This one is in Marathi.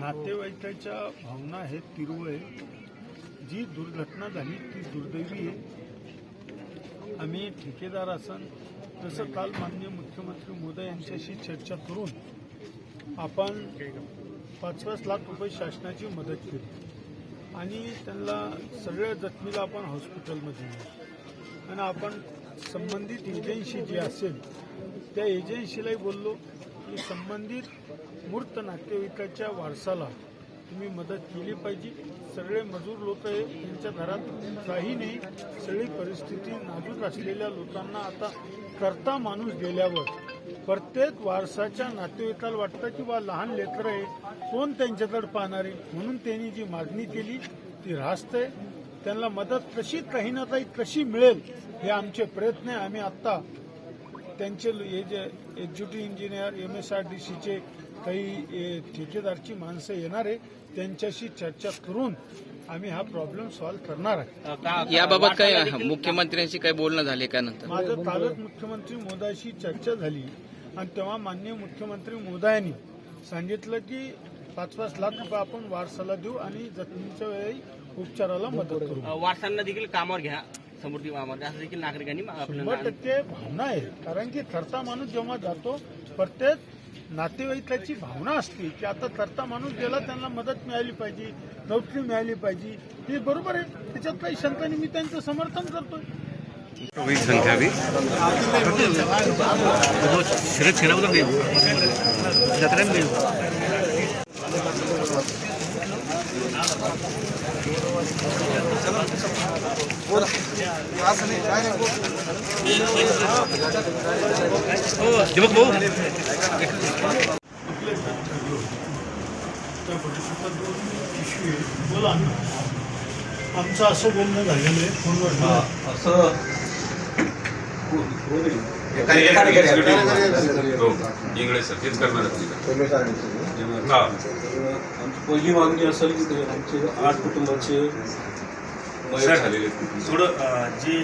नातेवाईकाच्या भावना हे तीव्र आहे. जी दुर्घटना झाली ती दुर्दैवी आहे. आम्ही ठेकेदार असन जसं काल माननीय मुख्यमंत्री महोदय यांच्याशी चर्चा करून आपण 5-5 लाख रुपये शासनाची मदत केली आणि त्यांना सगळ्या जखमीला आपण हॉस्पिटलमध्ये नेऊ आणि आपण संबंधित एजन्सी जी असेल त्या एजन्सीलाही बोललो की संबंधित मूर्त नातेवाईकाच्या वारसाला तुम्ही मदत केली पाहिजे. सगळे मजूर लोक आहे, त्यांच्या घरात काही नाही, सगळी परिस्थिती नाजूक असलेल्या लोकांना आता करता माणूस गेल्यावर प्रत्येक वारसाच्या नातेवाईकाला वाटतं की बा लहान लेकरं आहे, कोण त्यांच्याकडे पाहणार आहे, म्हणून त्यांनी जी मागणी केली ती रास्त आहे. त्यांना मदत कशी काही ना काही कशी मिळेल हे आमचे प्रयत्न आहे. आम्ही आत्ता त्यांचे एक्झिक्युटिव्ह इंजिनियर MSRDCचे काही ठेकेदारची माणसं येणार आहे, त्यांच्याशी चर्चा करून आम्ही हा प्रॉब्लेम सॉल्व्ह करणार आहे. याबाबत काही मुख्यमंत्र्यांशी काही बोलणं झाले का? नंतर माझं कालच मुख्यमंत्री महोदयाशी चर्चा झाली आणि तेव्हा माननीय मुख्यमंत्री महोदयांनी सांगितलं की 5-5 लाख रुपये आपण वारसाला देऊ आणि जखमींच्या वेळी उपचाराला मदत करू. वारसांना देखील कामावर घ्या समृद्धी महामार्ग असं देखील नागरिकांनी 100% भावना आहे. कारण की करता माणूस जेव्हा जातो प्रत्येक नातेवाईकाची भावना असते की आता करता माणूस गेला, त्यांना मदत मिळाली पाहिजे, नोकरी मिळाली पाहिजे. हे बरोबर आहे, त्याच्यात काही शंका नाही, मी त्यांचं समर्थन करतोय. संख्या भी बोला ना, आमचं असं बोलणं झालेलं आहे फोनवर. इंग्लिश सर तेच करणार आमची पहिली मागणी असेल की आमचे 8 कुटुंबाचे थोडं जे